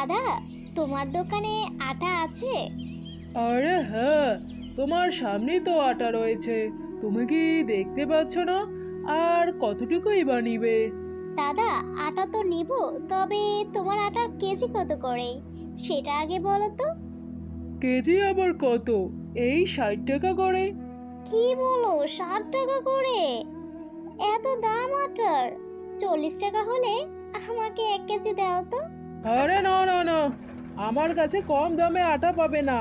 দাদা, তোমার দোকানে আটা আছে? আরে হ্যাঁ, তোমার সামনেই তো আটা রয়েছে। তুমি কি দেখতে পাচ্ছ না? আর কতটুকুই বা নিবে? দাদা, আটা তো নিব, তবে তোমার আটার কেজি কত করে সেটা আগে বলো তো। কেজি আবার কত? এই 60 টাকা করে। কি বলো, 60 টাকা করে? এত দাম আটার? 40 টাকা হলে আমাকে 1 কেজি দাও তো। আরে না না না, আমার কাছে কম দামে আটা পাবে না।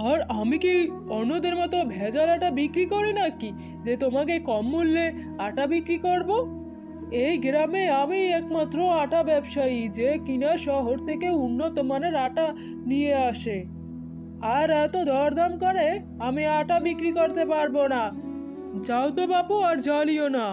আর আমি কি অন্যদের মতো ভেজাল আটা বিক্রি করি নাকি যে তোমাকে কম মূল্যে আটা বিক্রি করব? এই গ্রামে আমি একমাত্র আটা ব্যবসায়ী যে কিনা শহর থেকে উন্নত মানের আটা নিয়ে আসে। আর এত দরদাম করে আমি আটা বিক্রি করতে পারবো না। যাও তো বাপু, আর জ্বালিও না।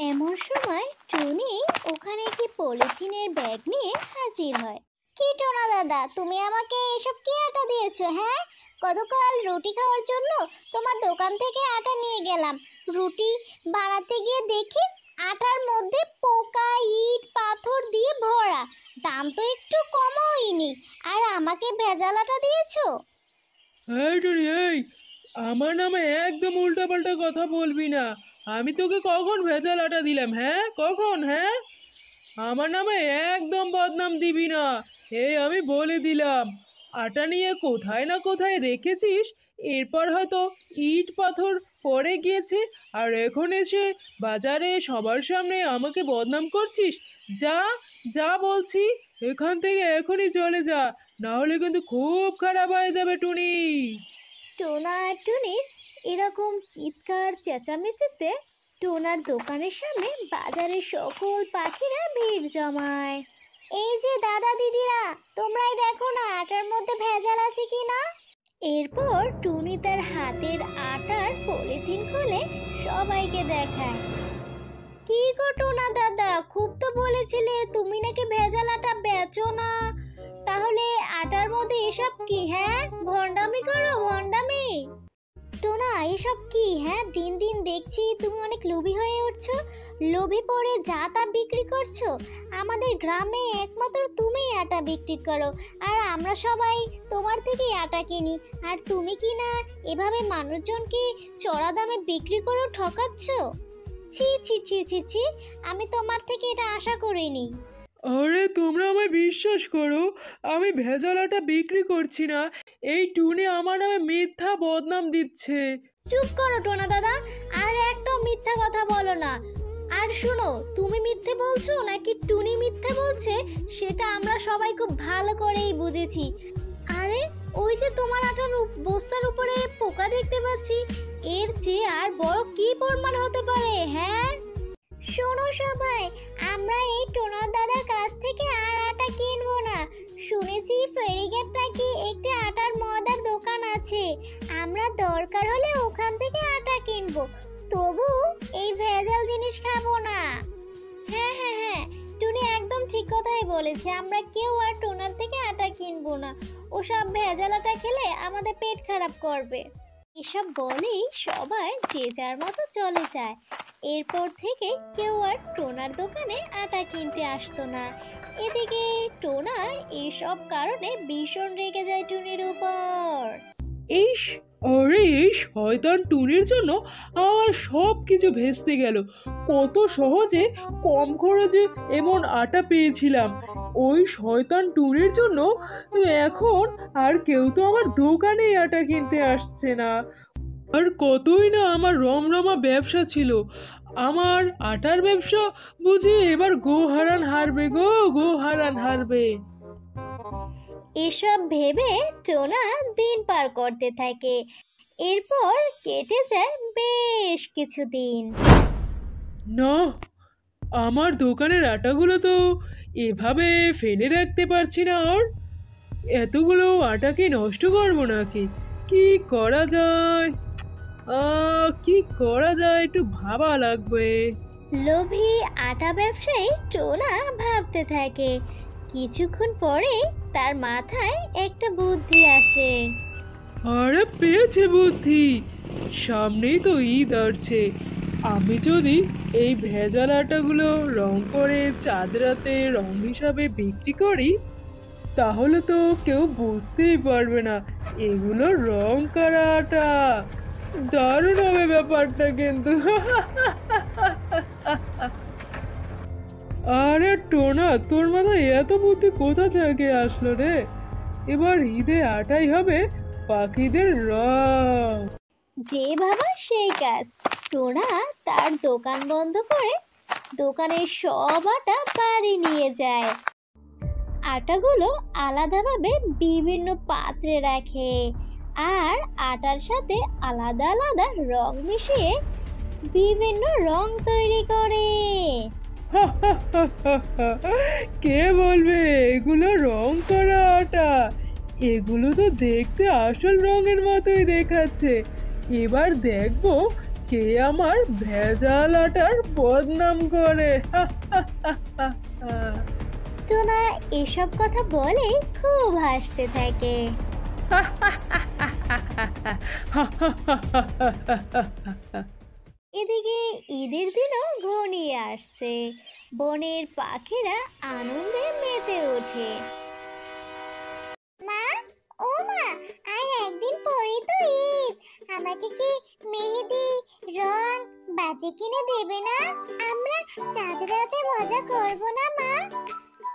এমন সময় টুনি ওখানে একটি পলিথিনের ব্যাগ নিয়ে হাজির হয়। কি টোনা দাদা, তুমি আমাকে এসব কি আটা দিয়েছো? হ্যাঁ, গতকাল রুটি খাওয়ার জন্য তোমার দোকান থেকে আটা নিয়ে গেলাম। রুটি বানাতে গিয়ে দেখি আটার মধ্যে পোকা, ইট, পাথর দিয়ে ভরা। দাম তো একটু কমাওইনি, আর আমাকে ভেজাল আটা দিয়েছো। এই টুনি, এই আমার নামে একদম উল্টাপাল্টা কথা বলবি না। আমি তোকে কখন ভেজাল আটা দিলাম? হ্যাঁ, কখন? হ্যাঁ, আমার নামে একদম বদনাম দিবি না। এই আমি বলে দিলাম, আটা নিয়ে কোথায় না কোথায় রেখেছিস। এরপর হয়তো ইট পাথর পড়ে গিয়েছে, আর এখন এসে বাজারে সবার সামনে আমাকে বদনাম করছিস। যা, যা বলছি, এখান থেকে এখনই চলে যা, না হলে কিন্তু খুব খারাপ হয়ে যাবে টুনি। টোনা আর টুনির এরকম চিৎকার চেঁচামেচিতে টোনার দোকানের সামনে বাজারের সকল পাখিরা ভিড় জমায়। এই যে দাদা দিদিরা, তোমরাই দেখো না আটার মধ্যে ভেজাল আছে কিনা। এরপর টুনি তার হাতের আটার পলিথিন খুলে সবাইকে দেখায়। কি গো টোনা দাদা, খুব তো বলেছিলে তুমি নাকি ভেজাল আটা বেচো না, তাহলে আটার মধ্যে এসব কি? হ্যাঁ, ভন্ডামি করো, ভন্ডামি। টোনা, এসব কি? হ্যাঁ, দিন দিন দেখছি তুমি অনেক লোভী হয়ে উঠছো। লোভে পড়ে যা তা বিক্রি করছো। আমাদের গ্রামে একমাত্র তুমিই আটা বিক্রি করো, আর আমরা সবাই তোমার থেকেই আটা কিনি। আর তুমি কি না এভাবে মানুষজনকে চড়া দামে বিক্রি করে ঠকাচ্ছো। ছি ছি ছি ছি ছি, আমি তোমার থেকে এটা আশা করিনি। আরে তোমরা আমায় বিশ্বাস করো, আমি ভেজাল আটা বিক্রি করছি না। এই টুনি আমার নামে মিথ্যা বদনাম দিচ্ছে। চুপ করো টোনা দাদা, আর একটাও মিথ্যা কথা বলো না। আর শুনো, তুমি মিথ্যে বলছো নাকি টুনি মিথ্যে বলছে সেটা আমরা সবাই খুব ভালো করেই বুঝেছি। আরে, ওই যে তোমার আটার বস্তার উপরে পোকা দেখতে পাচ্ছি, এর চেয়ে আর বড় কি প্রমাণ হতে পারে? হ্যাঁ, শোনো সবাই, আমরা এই টোনার দাদার কাছ থেকে আর আটা কিনবো না। শুনেছি ফেরিঘাট নাকি একটি আটার ময়দার দোকান আছে, আমরা দরকার হলে ওখান থেকে আটা কিনবো, তবু এই ভেজাল জিনিস খাবো না। হ্যাঁ হ্যাঁ হ্যাঁ, টুনি একদম ঠিক কথাই বলেছে, আমরা কেউ আর টোনার থেকে আটা কিনবো না। ওসব ভেজাল আটা খেলে আমাদের পেট খারাপ করবে। এসব বলেই সবাই যে যার মতো চলে যায়। এরপর থেকে কেউ আর টোনার দোকানে আটা কিনতে আসতো না। এদিকে টোনা এসব কারণে ভীষণ রেগে যায় টুনির উপর। ইস, আরে এই শয়তান টুনির জন্য আমার সব কিছু ভেস্তে গেল। কত সহজে কম খরচে এমন আটা পেয়েছিলাম। ওই শয়তান টুনির জন্য এখন আর কেউ তো আমার দোকানেই আটা কিনতে আসছে না। আর কতই না আমার রমরমা ব্যবসা ছিল। আমার আটার ব্যবসা বুঝি এবার গোহারান হারবে গো, গোহারান হারবে। এসব ভেবে টোনা দিন পার করতে থাকে। এরপর কেটে যায় বেশ কিছুদিন। না, আমার দোকানের আটাগুলো তো এভাবে ফেলে রাখতে পারছি না। আর এতগুলো আটা কি নষ্ট করবো নাকি? কি করা যায়? কি করা যায় একটু ভাবা লাগবে। লোভী আটা ব্যবসায়ী টোনা ভাবতে থাকে। কিছুক্ষণ পরে তার মাথায় একটা বুদ্ধি আসে। আরে পেয়েছে বুদ্ধি, সামনেই তো ঈদ আসছে। আমি যদি এই ভেজাল আটাগুলো রং করে চাঁদ রাতে রং হিসাবে বিক্রি করি, তাহলে তো কেউ বুঝতেই পারবে না এগুলো রং করা আটা। দারুণ হবে ব্যাপারটা কিন্তু। আরে টোনা, তোর মাথায় এত বুদ্ধি কোথা থেকে আসলো রে? এবার ঈদে আটাই হবে পাখিদের রং। যে ভাবা সেই কাজ। টোনা তার দোকান বন্ধ করে দোকানের সব আটা বাড়ি নিয়ে যায়। আটাগুলো আলাদাভাবে বিভিন্ন পাত্রে রাখে আর আটার সাথে আলাদা আলাদা রং মিশিয়ে বিভিন্ন রং তৈরি করে। কে বলবে এগুলো রং করা আটা? এগুলো তো দেখতে আসল রঙের মতোই দেখাচ্ছে। এবার দেখবো কে আমার ভেজাল আটার বদনাম করে। টোনা এসব কথা বলে খুব হাসতে থাকে। এদিকে ঈদের দিনও ঘনিয়ে আসছে। বনের পাখিরা আনন্দে মেতে ওঠে। মা, ও মা, আর একদিন পরেই তো ঈদ। আমাকে কি মেহেদি, রং, বাজি কিনে দেবে না? আমরা চাঁদ রাতে মজা করব না মা?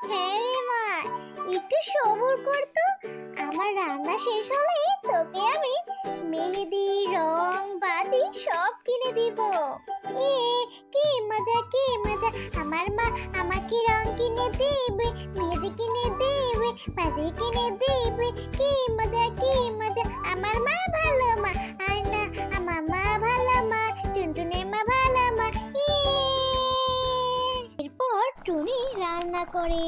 হ্যাঁ রে মা, একটু সবুর কর তো। আমার রান্না শেষ হলেই তোকে আমি মেহেদি, রং, বাজি সব কিনে দিব। এ কি মজা, কি মজা! আমার মা আমাকে রং কিনে দেবে, মেহেদি কিনে দেবে, বাজি কিনে দেবে। কি মজা, কি মজা! আমার মা ভালো মা। আর না, আমার মা ভালো মা, টুনটুনের মা ভালো মা। এরপর টুনি রান্না করে।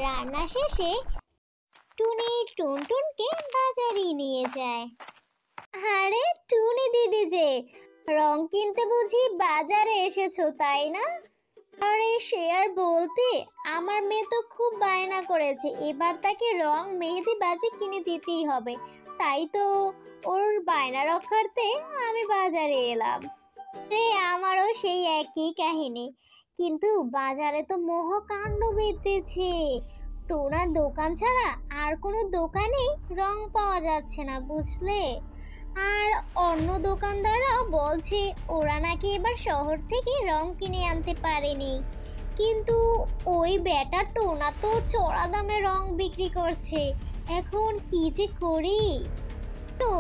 রান্না শেষে টুনি টুনটুনকে বাজারে নিয়ে যায়। আরে টুনি দিদি যে, রং কিনতে বুঝি বাজারে এসেছো তাই না? আরে সে আর বলতে, আমার মেয়ে তো খুব বায়না করেছে, এবার তাকে রং, মেহেদি, বাজি কিনে দিতেই হবে। তাই তো ওর বায়না রক্ষার্থে আমি বাজারে এলাম। রে আমারও সেই একই কাহিনী, কিন্তু বাজারে তো মহাকাণ্ড বেঁধেছে। টোনার দোকান ছাড়া আর কোনো দোকানেই রং পাওয়া যাচ্ছে না, বুঝলে? আর অন্য দোকানদাররাও বলছে ওরা নাকি এবার শহর থেকে রং কিনে আনতে পারেনি। কিন্তু ওই বেটা টোনা তো চড়া দামে রং বিক্রি করছে। এখন কি যে করি? তো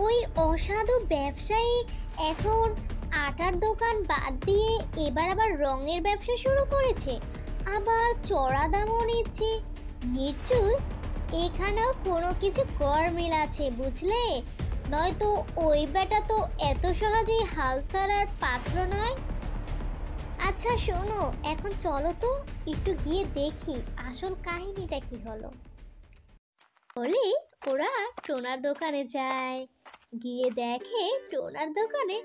ওই অসাধু ব্যবসায়ী এখন আটার দোকান বাদ দিয়ে এবার আবার রঙের ব্যবসা শুরু করেছে, আবার চড়া দামও নিচ্ছে। নিশ্চয় এখানেও কোনো কিছু গরমিল আছে, বুঝলে? নয়তো ওই বেটা তো এত সহজেই হাল ছাড়ার পাত্র নয়। আচ্ছা শোনো, এখন চলো তো একটু গিয়ে দেখি আসল কাহিনীটা কি হলো। বলে ওরা টোনার দোকানে যায়। গিয়ে দেখে টোনার দোকানে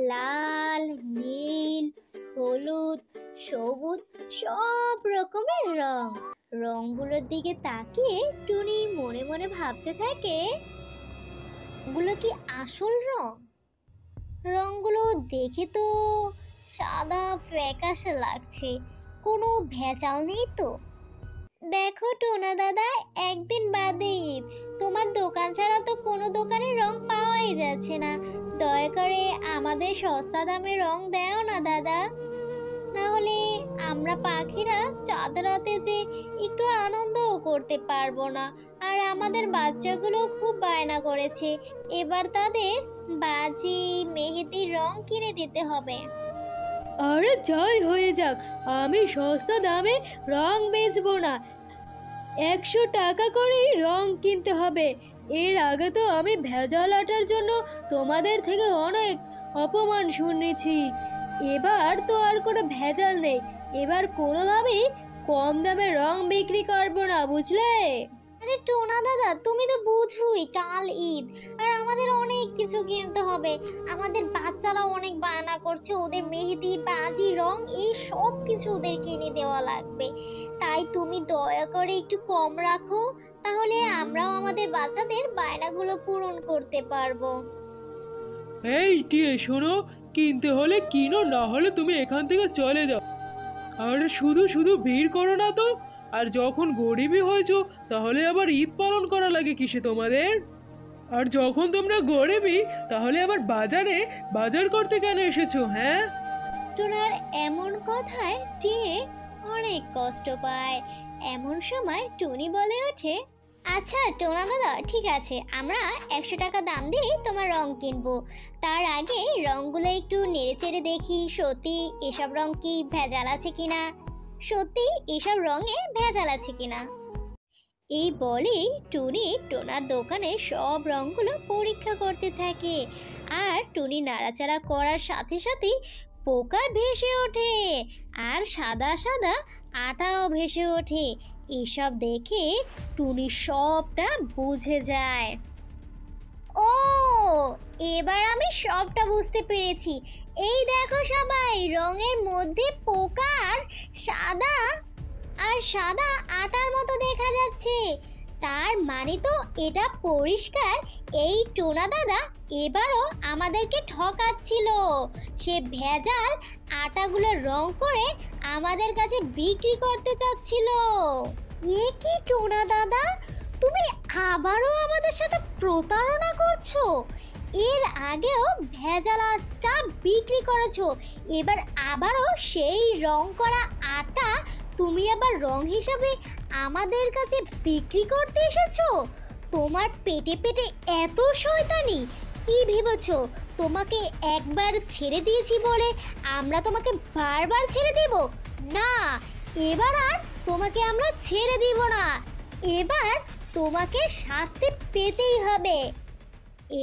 লাল, নীল, হলুদ, সবুজ সব রকমের রং। রংগুলোর দিকে তাকিয়ে টুনি মনে মনে ভাবতে থাকে, এগুলো কি আসল রং? রংগুলো দেখে তো সাদা ফ্যাকাশে লাগছে, কোনো ভেজাল নেই তো। দেখো টোনা দাদা, একদিন বাদে ঈদ, তোমার দোকান ছাড়া তো কোনো দোকানে রং পাওয়াই যাচ্ছে না। দয়া করে আমাদের সস্তা দামে রং দেও না দাদা, না হলে আমরা পাখিরা চাঁদ রাতে যে একটু আনন্দও করতে পারবো না। আর আমাদের বাচ্চাগুলো খুব বায়না করেছে, এবার তাদের বাজি, মেহেদি, রং কিনে দিতে হবে। আরে যাই হয়ে যাক, আমি সস্তা দামে রং বেচবো না। 100 টাকা করেই রং কিনতে হবে। এর আগে তো আমি ভেজাল আটার জন্য তোমাদের থেকে অনেক অপমান শুনেছি। এবার তো আর কোনো ভেজাল নেই। এবার কোনোভাবেই কম দামে রং বিক্রি করবো না, বুঝলে? আরে টোনা দাদা, তুমি তো বুঝোই কাল ঈদ, আর আমাদের অনেক কিছু কিনতে হবে। আমাদের বাচ্চারা অনেক বায়না করছে, ওদের মেহেদি, বাজি, রং এই সব কিছু ওদের কিনে দেওয়া লাগবে। তাই তুমি দয়া করে একটু কম রাখো, তাহলে আমরাও আমাদের বাচ্চাদের বায়নাগুলো পূরণ করতে পারবো। এই টিয়ে শোনো, কিনতে হলে কিনো, না হলে তুমি এখান থেকে চলে যাও। আর শুধু শুধু ভিড় করো না তো, আর যখন গরিবই হয়েছো তাহলে আবার ঈদ পালন করা লাগে কিসে তোমাদের? আর যখন তোমরা গরিবই তাহলে আবার বাজারে বাজার করতে কেন এসেছো, হ্যাঁ? টোনার এমন কথায় টিয়ে অনেক কষ্ট পায়। এমন সময় টুনি বলে ওঠে, আচ্ছা টোনা দাদা, ঠিক আছে, আমরা 100 টাকা দাম দিয়ে তোমার রং কিনবো। তার আগে রংগুলো একটু নেড়েচেড়ে দেখি সত্যি এসব রং কি ভেজাল আছে কিনা, সত্যি এসব রঙে ভেজাল আছে কিনা। এই বলেই টুনি টোনার দোকানে সব রংগুলো পরীক্ষা করতে থাকে। আর টুনি নাড়াচাড়া করার সাথে সাথেই পোকা ভেসে ওঠে আর সাদা সাদা আটাও ভেসে ওঠে। এসব দেখে টুনি সবটা বুঝে যায়। ও, এবার আমি সবটা বুঝতে পেরেছি। এই দেখো সবাই, রঙের মধ্যে পোকা আর সাদা আটার মতো দেখা যাচ্ছে। তার মানে তো এটা পরিষ্কার এই টোনা দাদা এবারও আমাদেরকে ঠকাচ্ছিল। সে ভেজাল আটাগুলো রং করে আমাদের কাছে বিক্রি করতে চাচ্ছিল। এ কি টোনা দাদা, তুমি আবারও আমাদের সাথে প্রতারণা করছো? এর আগেও ভেজাল আটা বিক্রি করেছো, এবার আবারও সেই রং করা আটা তুমি আবার রং হিসাবে আমাদের কাছে বিক্রি করতে এসেছো? তোমার পেটে পেটে এত শয়তানি! কি ভেবেছো তোমাকে একবার ছেড়ে দিয়েছি বলে আমরা তোমাকে বারবার ছেড়ে দেব? না, এবার আর তোমাকে আমরা ছেড়ে দিব না। এবার তোমাকে শাস্তি পেতেই হবে।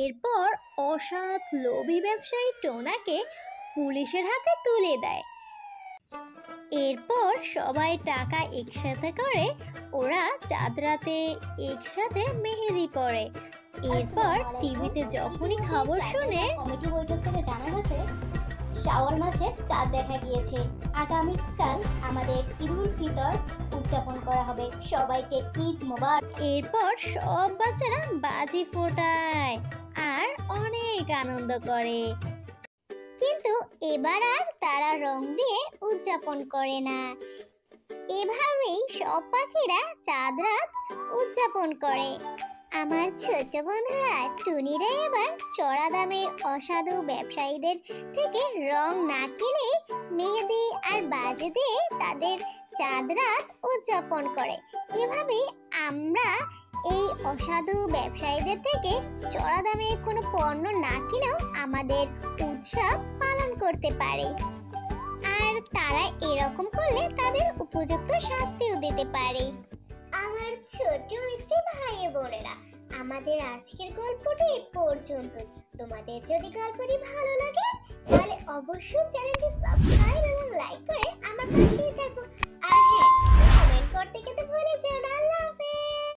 এরপর অসৎ লোভী ব্যবসায়ী টোনাকে পুলিশের হাতে তুলে দেয়। এরপর সবাই টাকা একসাথে করে ওরা চাঁদ রাতে একসাথে মেহেদি পড়ে। এরপর টিভিতে যখনই খবর শুনে কমিটি বৈঠক থেকে জানা গেছে শাওয়াল মাসে চাঁদ দেখা গিয়েছে। আগামীকাল আমাদের ঈদুল ফিতর উদযাপন করা হবে। সবাইকে ঈদ মোবারক। এরপর সব বাচ্চারা বাজি ফোটায় আর অনেক আনন্দ করে। কিন্তু এবার আর তারা রং দিয়ে উদযাপন করে না। এভাবেই সব পাখিরা চাঁদ রাত উদযাপন করে। আমার ছোট বন্ধুরা টুনিরা এবার চড়া দামে অসাধু ব্যবসায়ীদের থেকে রং না কিনে মেহেদি আর বাজে দিয়ে তাদের চাঁদ রাত উদযাপন করে। এভাবেই আমরা এই অসাধু ব্যবসায়ীদের থেকে চড়া দামে কোনো পণ্য না কিনেও আমাদের উৎসব পালন করতে পারে। আর তারা এরকম করলে তাদের উপযুক্ত শাস্তিও দিতে পারে। আমার ছোট মিষ্টি ভাই বোনেরা, আমাদের আজকের গল্পটি এই পর্যন্ত। তোমাদের যদি গল্পটি ভালো লাগে তাহলে অবশ্যই চ্যানেলটি সাবস্ক্রাইব এবং লাইক করে